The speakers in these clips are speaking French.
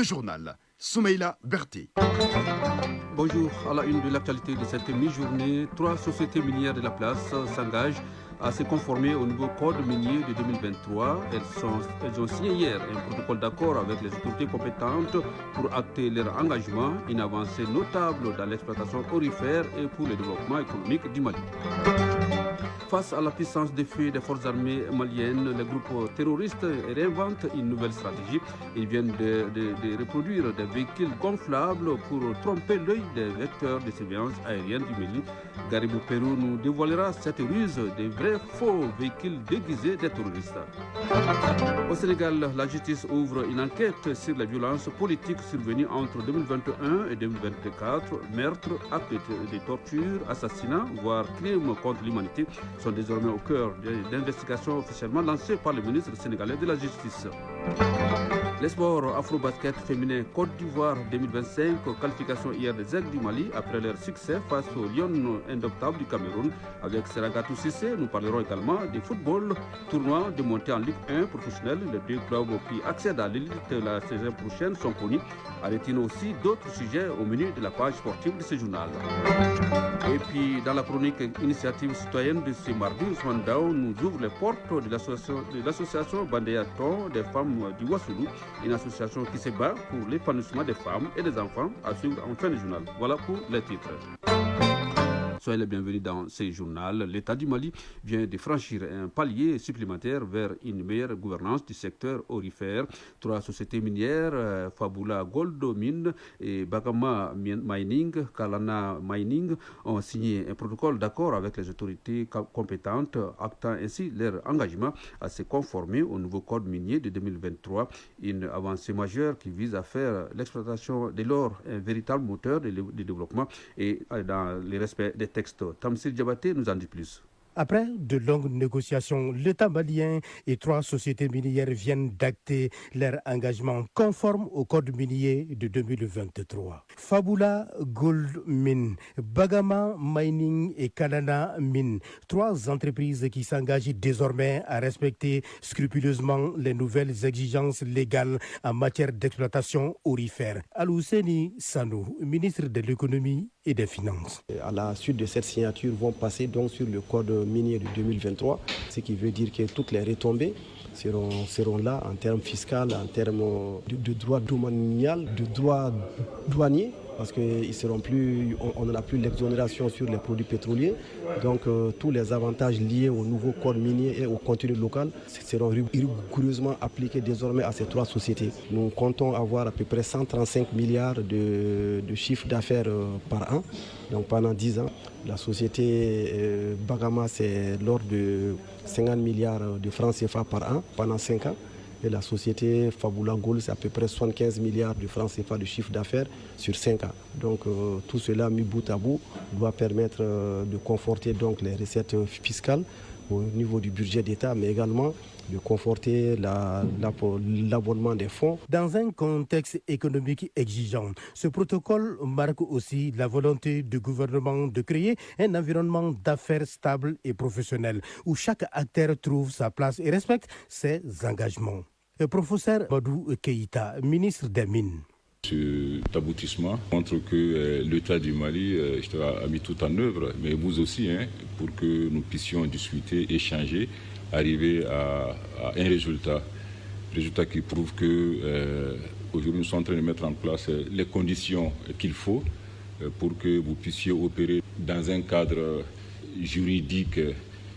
journal, Soumeila Berté. Bonjour, à la une de l'actualité de cette mi-journée, 3 sociétés minières de la place s'engagent à se conformer au nouveau code minier de 2023. Elles ont signé hier un protocole d'accord avec les autorités compétentes pour acter leur engagement, une avancée notable dans l'exploitation aurifère et pour le développement économique du Mali. Face à la puissance des feux des forces armées maliennes, les groupes terroristes réinventent une nouvelle stratégie. Ils viennent de reproduire des véhicules gonflables pour tromper l'œil des vecteurs de surveillance aérienne du Mali. Garibou Pérou nous dévoilera cette ruse des vrais faux véhicules déguisés des terroristes. Au Sénégal, la justice ouvre une enquête sur les violences politiques survenues entre 2021 et 2024. Meurtres, actes de torture, assassinats, voire crimes contre l'humanité sont désormais au cœur d'investigations officiellement lancées par le ministre sénégalais de la Justice. Les sports Afro-Basket féminin Côte d'Ivoire 2025, qualification hier des Aigles du Mali après leur succès face aux Lions indomptables du Cameroun. Avec Seragatou Cissé, nous parlerons également du football, tournoi de montée en Ligue 1 professionnelle. Les deux clubs qui accèdent à l'élite la saison prochaine sont connus. À retenir aussi d'autres sujets au menu de la page sportive de ce journal. Et puis, dans la chronique initiative citoyenne de ce mardi, Ousmane Dao nous ouvre les portes de l'association Bandéaton des femmes du Ouassoulou, une association qui se bat pour l'épanouissement des femmes et des enfants, à suivre en fin de journal. Voilà pour les titres. Soyez les bienvenus dans ce journal. L'État du Mali vient de franchir un palier supplémentaire vers une meilleure gouvernance du secteur aurifère. 3 sociétés minières, Fabula Gold Mine et Bagama Mining, Kalana Mining, ont signé un protocole d'accord avec les autorités compétentes, actant ainsi leur engagement à se conformer au nouveau code minier de 2023. Une avancée majeure qui vise à faire l'exploitation de l'or un véritable moteur de développement et dans le respect des textes. Tamsir Diabaté nous en dit plus. Après de longues négociations, l'État malien et 3 sociétés minières viennent d'acter leur engagement conforme au code minier de 2023. Fabula Gold Mine, Bagama Mining et Kanana Mine, 3 entreprises qui s'engagent désormais à respecter scrupuleusement les nouvelles exigences légales en matière d'exploitation aurifère. Alouseni Sanou, ministre de l'économie et des finances. À la suite de cette signature, vont passer donc sur le code minier de 2023, ce qui veut dire que toutes les retombées seront là en termes fiscaux, en termes de droit domanial, de droit douanier, parce qu'on n'aura plus l'exonération sur les produits pétroliers. Donc tous les avantages liés au nouveau code minier et au contenu local seront rigoureusement appliqués désormais à ces 3 sociétés. Nous comptons avoir à peu près 135 milliards de chiffre d'affaires par an, donc pendant 10 ans. La société Bagama, c'est l'ordre de 50 milliards de francs CFA par an pendant 5 ans. Et la société Fabula Gold, c'est à peu près 75 milliards de francs CFA de chiffre d'affaires sur 5 ans. Donc tout cela mis bout à bout doit permettre de conforter donc les recettes fiscales au niveau du budget d'État, mais également de conforter l'abonnement des fonds. Dans un contexte économique exigeant, ce protocole marque aussi la volonté du gouvernement de créer un environnement d'affaires stable et professionnel où chaque acteur trouve sa place et respecte ses engagements. Le professeur Badou Keïta, ministre des Mines. Cet aboutissement montre que l'État du Mali a mis tout en œuvre, mais vous aussi, pour que nous puissions discuter, échanger, arriver à un résultat qui prouve que aujourd'hui nous sommes en train de mettre en place les conditions qu'il faut pour que vous puissiez opérer dans un cadre juridique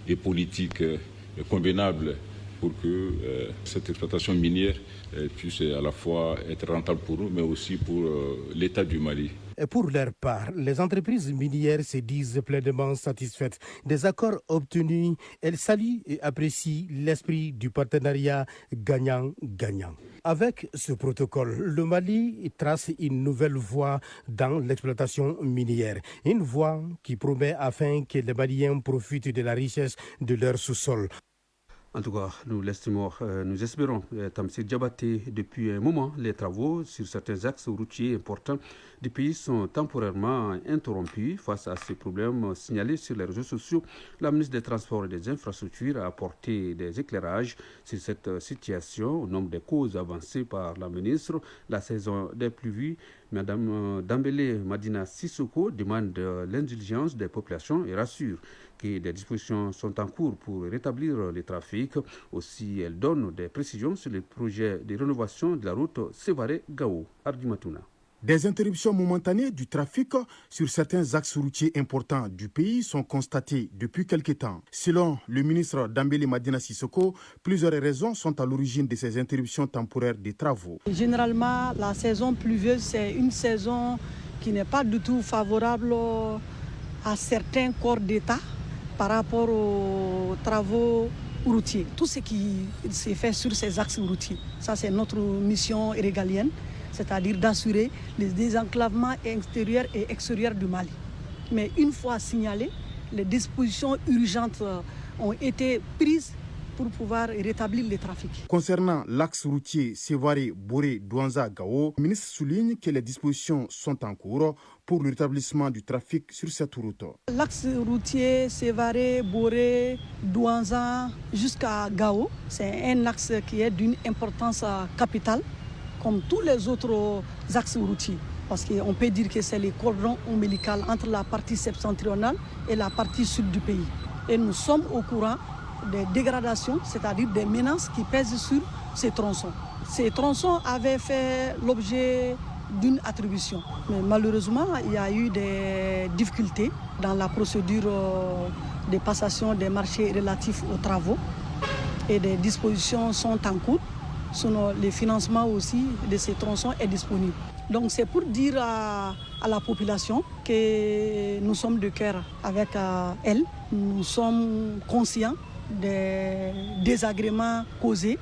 et politique convenable pour que cette exploitation minière puisse à la fois être rentable pour nous, mais aussi pour l'État du Mali. Et pour leur part, les entreprises minières se disent pleinement satisfaites des accords obtenus. Elles saluent et apprécient l'esprit du partenariat gagnant-gagnant. Avec ce protocole, le Mali trace une nouvelle voie dans l'exploitation minière. Une voie qui promet afin que les Maliens profitent de la richesse de leur sous-sol. En tout cas, nous espérons, Tamsir Diabaté, depuis un moment, les travaux sur certains axes routiers importants du pays sont temporairement interrompus face à ces problèmes signalés sur les réseaux sociaux. La ministre des Transports et des Infrastructures a apporté des éclairages sur cette situation au nombre des causes avancées par la ministre. La saison des pluies, Mme Dambélé Madina Sissoko demande l'indulgence des populations et rassure que des dispositions sont en cours pour rétablir le trafic. Aussi, elle donne des précisions sur les projets de rénovation de la route Sévaré-Gao. Ardimatuna. Des interruptions momentanées du trafic sur certains axes routiers importants du pays sont constatées depuis quelque temps. Selon le ministre Dambélé Madina Sissoko, plusieurs raisons sont à l'origine de ces interruptions temporaires des travaux. Généralement, la saison pluvieuse, c'est une saison qui n'est pas du tout favorable à certains corps d'État par rapport aux travaux routiers. Tout ce qui s'est fait sur ces axes routiers, ça c'est notre mission régalienne, c'est-à-dire d'assurer les désenclavements intérieurs et extérieurs du Mali. Mais une fois signalées, les dispositions urgentes ont été prises pour pouvoir rétablir le trafic. Concernant l'axe routier Sévaré-Boré-Douanza-Gao, le ministre souligne que les dispositions sont en cours pour le rétablissement du trafic sur cette route. L'axe routier Sévaré-Boré-Douanza jusqu'à Gao, c'est un axe qui est d'une importance capitale, comme tous les autres axes routiers. Parce qu'on peut dire que c'est le cordon ombilical entre la partie septentrionale et la partie sud du pays. Et nous sommes au courant des dégradations, c'est-à-dire des menaces qui pèsent sur ces tronçons. Ces tronçons avaient fait l'objet d'une attribution. Mais malheureusement, il y a eu des difficultés dans la procédure de passation des marchés relatifs aux travaux et des dispositions sont en cours. Sinon, le financement aussi de ces tronçons est disponible. Donc c'est pour dire à la population que nous sommes de cœur avec elle. Nous sommes conscients des désagréments causés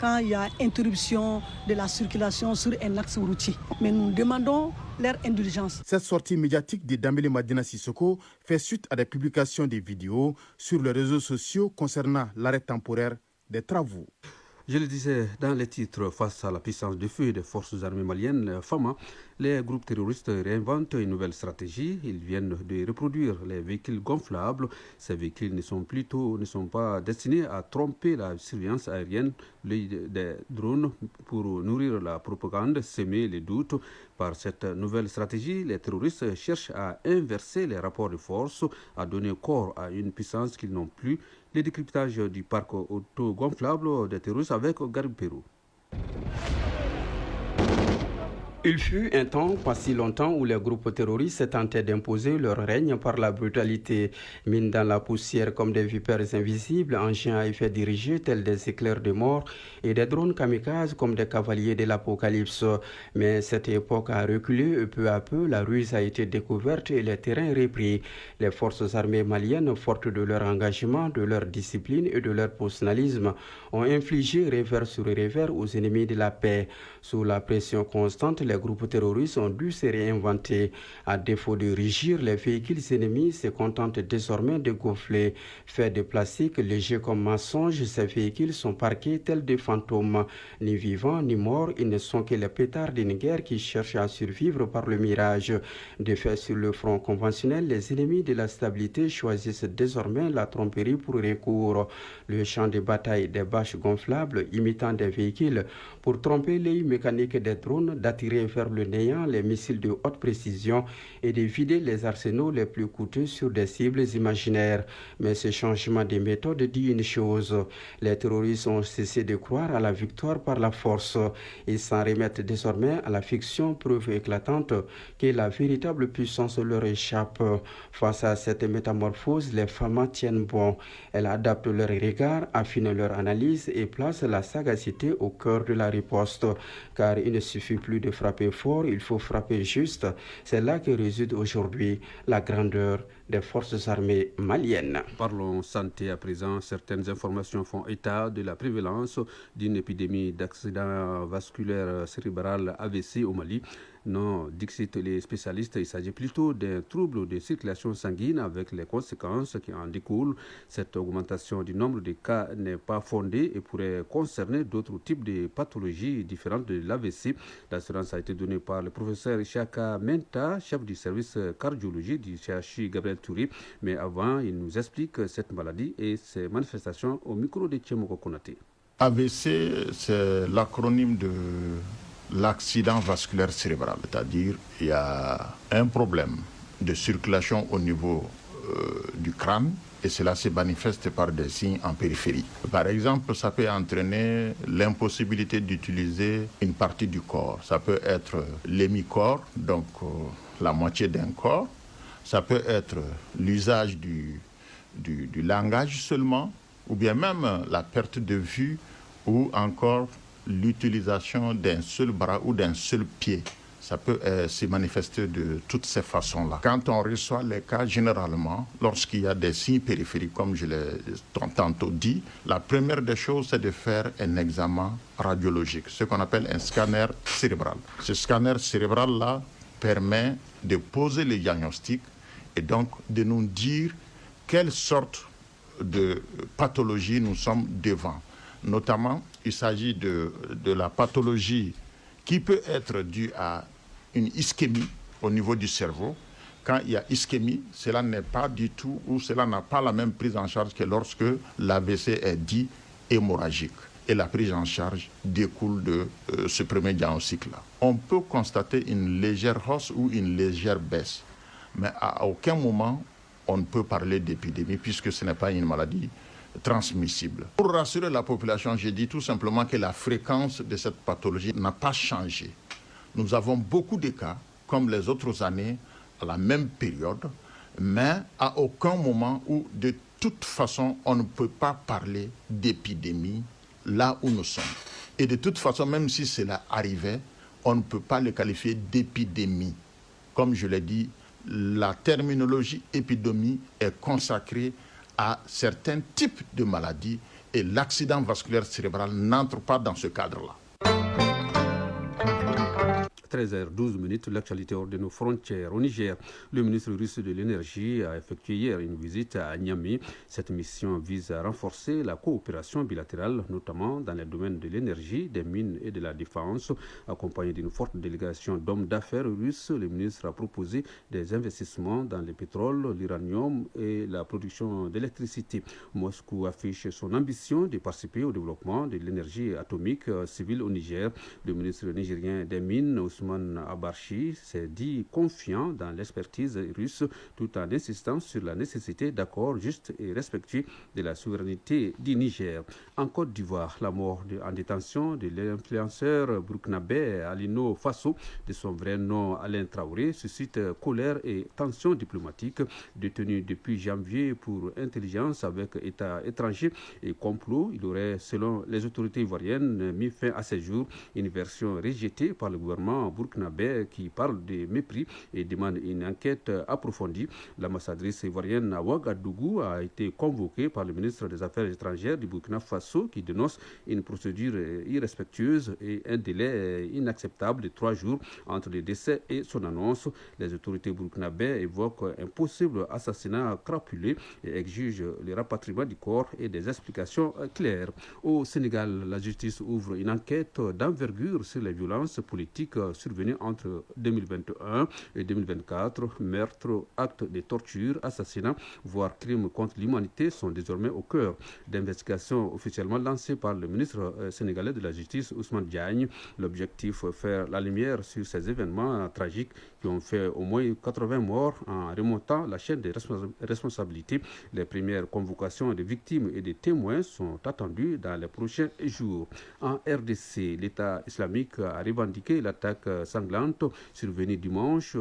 quand il y a interruption de la circulation sur un axe routier. Mais nous demandons leur indulgence. Cette sortie médiatique de Dambélé Madina Sissoko fait suite à des publications de vidéos sur les réseaux sociaux concernant l'arrêt temporaire des travaux. Je le disais dans les titres, face à la puissance de feu des forces armées maliennes, FAMA, les groupes terroristes réinventent une nouvelle stratégie. Ils viennent de reproduire les véhicules gonflables. Ces véhicules ne sont pas destinés à tromper la surveillance aérienne, des drones pour nourrir la propagande, semer les doutes. Par cette nouvelle stratégie, les terroristes cherchent à inverser les rapports de force, à donner corps à une puissance qu'ils n'ont plus. Le décryptage du parc auto-gonflable des terroristes avec Garib Pérou. Il fut un temps, pas si longtemps, où les groupes terroristes tentaient d'imposer leur règne par la brutalité. Mines dans la poussière comme des vipères invisibles, engins à effet dirigé tels des éclairs de mort et des drones kamikazes comme des cavaliers de l'apocalypse. Mais cette époque a reculé et peu à peu, la ruse a été découverte et les terrains repris. Les forces armées maliennes, fortes de leur engagement, de leur discipline et de leur professionnalisme, ont infligé revers sur revers aux ennemis de la paix. Sous la pression constante, les groupes terroristes ont dû se réinventer. À défaut de régir, les véhicules ennemis se contentent désormais de gonfler. Faits de plastique légers comme mensonges, ces véhicules sont parqués tels des fantômes. Ni vivants ni morts, ils ne sont que les pétards d'une guerre qui cherche à survivre par le mirage. De fait, sur le front conventionnel, les ennemis de la stabilité choisissent désormais la tromperie pour recours. Le champ de bataille des bâches gonflables imitant des véhicules pour tromper l'œil mécanique des drones, d'attirer vers le néant les missiles de haute précision et de vider les arsenaux les plus coûteux sur des cibles imaginaires. Mais ce changement de méthode dit une chose. Les terroristes ont cessé de croire à la victoire par la force. Ils s'en remettent désormais à la fiction, preuve éclatante que la véritable puissance leur échappe. Face à cette métamorphose, les femmes tiennent bon. Elles adaptent leur regard, affinent leur analyse et placent la sagacité au cœur de la riposte. Car il ne suffit plus de frapper fort, il faut frapper juste. C'est là que réside aujourd'hui la grandeur des forces armées maliennes. Parlons santé à présent. Certaines informations font état de la prévalence d'une épidémie d'accident vasculaire cérébral AVC au Mali. Non, dixit les spécialistes, il s'agit plutôt d'un trouble de circulation sanguine avec les conséquences qui en découlent. Cette augmentation du nombre de cas n'est pas fondée et pourrait concerner d'autres types de pathologies différentes de l'AVC. L'assurance a été donnée par le professeur Ishaka Menta, chef du service cardiologie du CHU Gabriel Touré. Mais avant, il nous explique cette maladie et ses manifestations au micro de Tchemoko Konaté. AVC, c'est l'acronyme de l'accident vasculaire cérébral, c'est-à-dire il y a un problème de circulation au niveau du crâne et cela se manifeste par des signes en périphérie. Par exemple, ça peut entraîner l'impossibilité d'utiliser une partie du corps. Ça peut être l'hémicorps, donc la moitié d'un corps. Ça peut être l'usage du langage seulement, ou bien même la perte de vue, ou encore l'utilisation d'un seul bras ou d'un seul pied. Ça peut se manifester de toutes ces façons-là. Quand on reçoit les cas, généralement, lorsqu'il y a des signes périphériques, comme je l'ai tantôt dit, la première des choses, c'est de faire un examen radiologique, ce qu'on appelle un scanner cérébral. Ce scanner cérébral-là permet de poser le diagnostic et donc de nous dire quelle sorte de pathologie nous sommes devant. Notamment, il s'agit de la pathologie qui peut être due à une ischémie au niveau du cerveau. Quand il y a ischémie, cela n'est pas du tout, ou cela n'a pas la même prise en charge que lorsque l'AVC est dit hémorragique. Et la prise en charge découle de ce premier diagnostic-là. On peut constater une légère hausse ou une légère baisse, mais à aucun moment on ne peut parler d'épidémie puisque ce n'est pas une maladie transmissible. Pour rassurer la population, je dis tout simplement que la fréquence de cette pathologie n'a pas changé. Nous avons beaucoup de cas, comme les autres années, à la même période, mais à aucun moment où, de toute façon, on ne peut pas parler d'épidémie là où nous sommes. Et de toute façon, même si cela arrivait, on ne peut pas le qualifier d'épidémie. Comme je l'ai dit, la terminologie épidémie est consacrée à certains types de maladies et l'accident vasculaire cérébral n'entre pas dans ce cadre-là. 13h12, l'actualité hors de nos frontières. Au Niger, le ministre russe de l'énergie a effectué hier une visite à Niamey. Cette mission vise à renforcer la coopération bilatérale, notamment dans les domaines de l'énergie, des mines et de la défense. Accompagné d'une forte délégation d'hommes d'affaires russes, le ministre a proposé des investissements dans le pétrole, l'uranium et la production d'électricité. Moscou affiche son ambition de participer au développement de l'énergie atomique civile au Niger. Le ministre nigérien des Mines, Ousmane Abarchi, s'est dit confiant dans l'expertise russe tout en insistant sur la nécessité d'accords justes et respectueux de la souveraineté du Niger. En Côte d'Ivoire, la mort en détention de l'influenceur burkinabé Alino Fasso, de son vrai nom Alain Traoré, suscite colère et tensions diplomatiques. Détenu depuis janvier pour intelligence avec État étranger et complot, il aurait, selon les autorités ivoiriennes, mis fin à ses jours. Une version rejetée par le gouvernement burkinabé qui parle de mépris et demande une enquête approfondie. L'ambassadrice ivoirienne à Ouagadougou a été convoquée par le ministre des Affaires étrangères du Burkina Faso qui dénonce une procédure irrespectueuse et un délai inacceptable de 3 jours entre le décès et son annonce. Les autorités burkinabées évoquent un possible assassinat crapulé et exigent le rapatriement du corps et des explications claires. Au Sénégal, la justice ouvre une enquête d'envergure sur les violences politiques survenues entre 2021 et 2024. Meurtres, actes de torture, assassinats, voire crimes contre l'humanité sont désormais au cœur d'investigations officiellement lancées par le ministre sénégalais de la Justice, Ousmane Diagne. L'objectif, faire la lumière sur ces événements tragiques qui ont fait au moins 80 morts en remontant la chaîne des responsabilités. Les premières convocations des victimes et des témoins sont attendues dans les prochains jours. En RDC, l'État islamique a revendiqué l'attaque sanglante survenue dimanche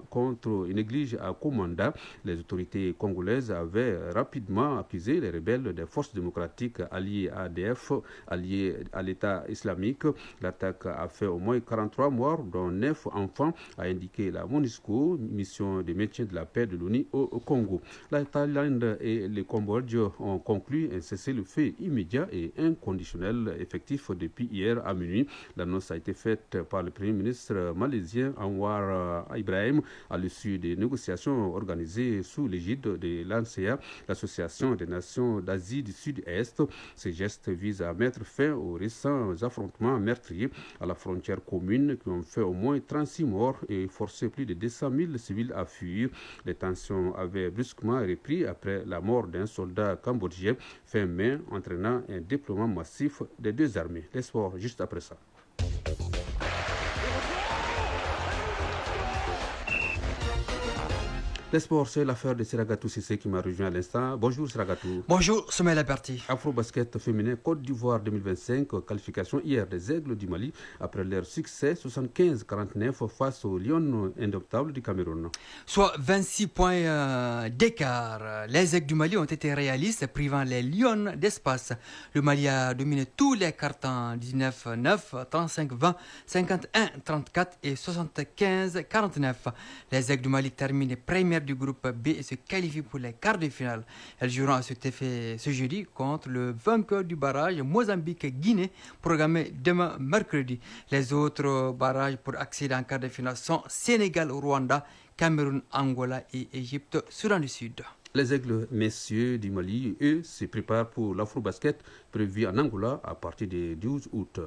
contre une église à Komanda. Les autorités congolaises avaient rapidement accusé les rebelles des forces démocratiques alliées à ADF, alliées à l'État islamique. L'attaque a fait au moins 43 morts, dont 9 enfants, a indiqué la MONUSCO, mission de maintien de la paix de l'ONU au Congo. La Thaïlande et le Cambodge ont conclu un cessez-le-feu immédiat et inconditionnel effectif depuis hier à minuit. L'annonce a été faite par le Premier Premier ministre malaisien Anwar Ibrahim à l'issue des négociations organisées sous l'égide de l'ANCEA, l'Association des Nations d'Asie du Sud-Est. Ces gestes visent à mettre fin aux récents affrontements meurtriers à la frontière commune qui ont fait au moins 36 morts et forcé plus de 200 000 civils à fuir. Les tensions avaient brusquement repris après la mort d'un soldat cambodgien fin mai, entraînant un déploiement massif des deux armées. Les sports juste après ça. Les sports, c'est l'affaire de Seragatou Sissé qui m'a rejoint à l'instant. Bonjour Seragatou. Bonjour Sommet Laperti. Afro-basket féminin Côte d'Ivoire 2025, qualification hier des Aigles du Mali après leur succès 75-49 face aux Lions indomptables du Cameroun. Soit 26 points d'écart. Les Aigles du Mali ont été réalistes, privant les Lions d'espace. Le Mali a dominé tous les cartons 19-9, 35-20, 51-34 et 75-49. Les Aigles du Mali terminent première du groupe B et se qualifient pour les quarts de finale. Elles joueront à cet effet ce jeudi contre le vainqueur du barrage Mozambique-Guinée, programmé demain mercredi. Les autres barrages pour accéder en quart de finale sont Sénégal-Rwanda, Cameroun, Angola et Égypte-Soudan du Sud. Les Aigles messieurs du Mali, eux, se préparent pour l'Afro-basket prévu en Angola à partir du 12 août.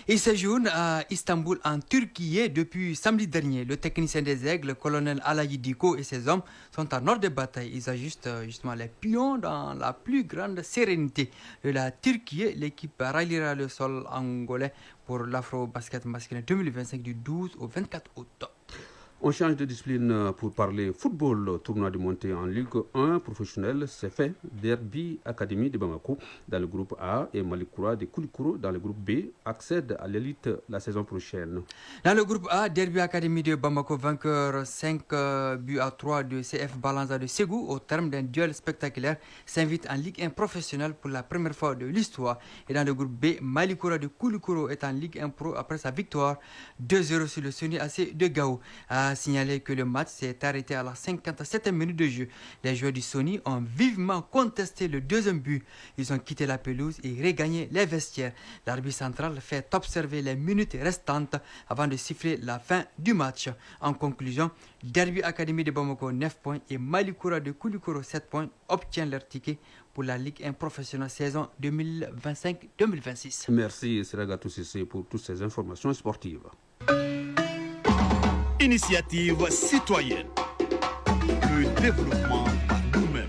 Ils séjournent à Istanbul en Turquie depuis samedi dernier. Le technicien des Aigles, colonel Alayi Diko et ses hommes sont en ordre de bataille. Ils ajustent justement les pions dans la plus grande sérénité. De la Turquie, l'équipe ralliera le sol angolais pour l'Afro-basket masculin 2025 du 12 au 24 août. On change de discipline pour parler football. Tournoi de montée en Ligue 1 professionnelle s'est fait. Derby Academy de Bamako dans le groupe A et Malikoura de Koulikoro dans le groupe B accèdent à l'élite la saison prochaine. Dans le groupe A, Derby Academy de Bamako, vainqueur 5-3 de CF Balanza de Ségou au terme d'un duel spectaculaire, s'invite en Ligue 1 professionnelle pour la première fois de l'histoire. Et dans le groupe B, Malikoura de Koulikoro est en Ligue 1 Pro après sa victoire 2-0 sur le Sony AC de Gao. A signalé que le match s'est arrêté à la 57e minute de jeu. Les joueurs du Sony ont vivement contesté le deuxième but. Ils ont quitté la pelouse et regagné les vestiaires. L'arbitre central fait observer les minutes restantes avant de siffler la fin du match. En conclusion, Derby Academy de Bamako 9 points et Malikoura de Koulikoro 7 points obtiennent leur ticket pour la Ligue 1 professionnelle saison 2025-2026. Merci Seragatou Sissé pour toutes ces informations sportives. Initiative citoyenne. Le développement par nous-mêmes.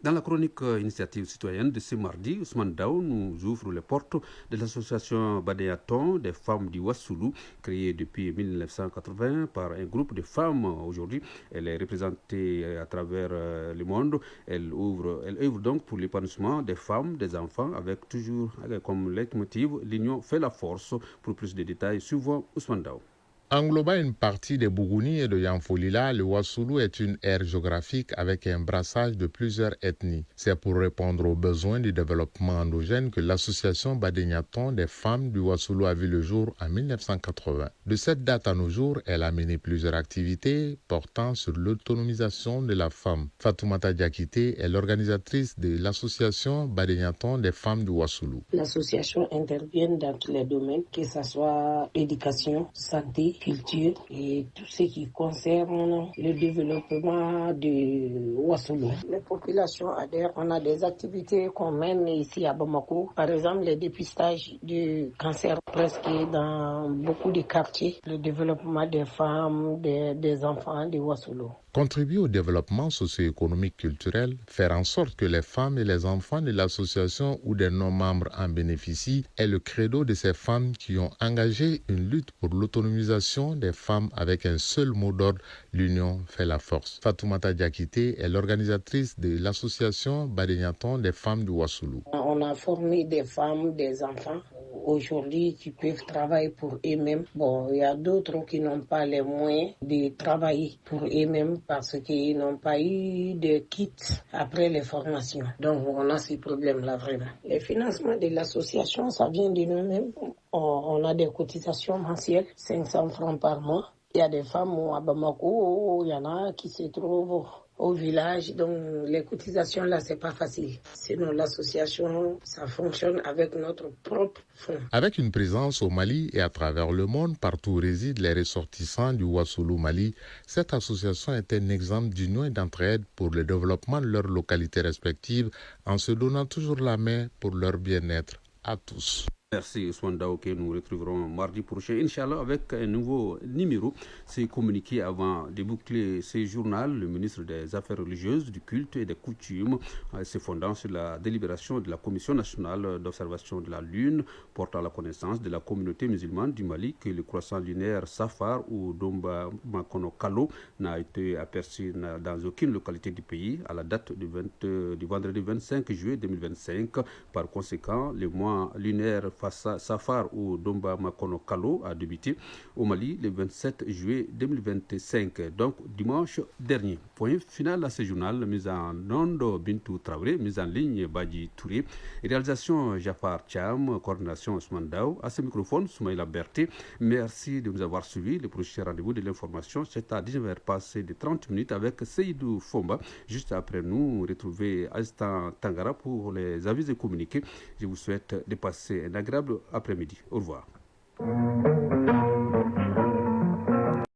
Dans la chronique Initiative citoyenne de ce mardi, Ousmane Daou nous ouvre les portes de l'association Badéaton des femmes du Wassoulou, créée depuis 1980 par un groupe de femmes. Aujourd'hui, elle est représentée à travers le monde. Elle œuvre donc pour l'épanouissement des femmes, des enfants, avec toujours comme leitmotiv l'union fait la force. Pour plus de détails, suivons Ousmane Daou. Englobant une partie des Bougouni et de Yanfolila, le Wassoulou est une aire géographique avec un brassage de plusieurs ethnies. C'est pour répondre aux besoins du développement endogène que l'association Badéniaton des femmes du Wassoulou a vu le jour en 1980. De cette date à nos jours, elle a mené plusieurs activités portant sur l'autonomisation de la femme. Fatoumata Diakité est l'organisatrice de l'association Badéniaton des femmes du Wassoulou. L'association intervient dans tous les domaines, que ce soit éducation, santé, culture et tout ce qui concerne le développement de Wassoulou. Les populations adhèrent. On a des activités qu'on mène ici à Bamako. Par exemple, le dépistage du cancer presque dans beaucoup de quartiers. Le développement des femmes, des enfants de Wassoulou. Contribuer au développement socio-économique culturel, faire en sorte que les femmes et les enfants de l'association ou des non-membres en bénéficient est le credo de ces femmes qui ont engagé une lutte pour l'autonomisation des femmes avec un seul mot d'ordre, l'union fait la force. Fatoumata Diakité est l'organisatrice de l'association Badéniaton des femmes du Wassoulou. On a formé des femmes, des enfants aujourd'hui qui peuvent travailler pour eux-mêmes. Bon, il y a d'autres qui n'ont pas les moyens de travailler pour eux-mêmes parce qu'ils n'ont pas eu de kits après les formations. Donc, on a ces problèmes-là vraiment. Le financement de l'association, ça vient de nous-mêmes. On a des cotisations mensuelles, 500 francs par mois. Il y a des femmes à Bamako, il y en a qui se trouvent au village, donc les cotisations là, c'est pas facile. Sinon, l'association, ça fonctionne avec notre propre fonds. Avec une présence au Mali et à travers le monde, partout où résident les ressortissants du Wassoulou Mali, cette association est un exemple d'union et d'entraide pour le développement de leurs localités respectives en se donnant toujours la main pour leur bien-être à tous. Merci Ousmane Dao, que nous retrouverons mardi prochain, Inch'Allah, avec un nouveau numéro. C'est communiqué avant de boucler ce journal. Le ministre des Affaires religieuses, du culte et des coutumes, se fondant sur la délibération de la Commission nationale d'observation de la Lune, portant la connaissance de la communauté musulmane du Mali que le croissant lunaire Safar ou Domba Makono Kalo n'a été aperçu dans aucune localité du pays à la date du vendredi 25 juillet 2025. Par conséquent, le mois lunaire Safar ou Domba Makono Kalo a débuté au Mali le 27 juillet 2025, donc dimanche dernier. Point final à ce journal, mise en onde Bintou Traoré, mise en ligne Badji Touré, réalisation Jafar Cham, coordination Ousmane Dao, à ce microphone Soumaïla Berté. Merci de nous avoir suivis. Le prochain rendez-vous de l'information, c'est à 19h passé de 30 minutes avec Seydou Fomba. Juste après nous, retrouver Astan Tangara pour les avis et communiqués. Je vous souhaite de passer un agréable après-midi. Au revoir.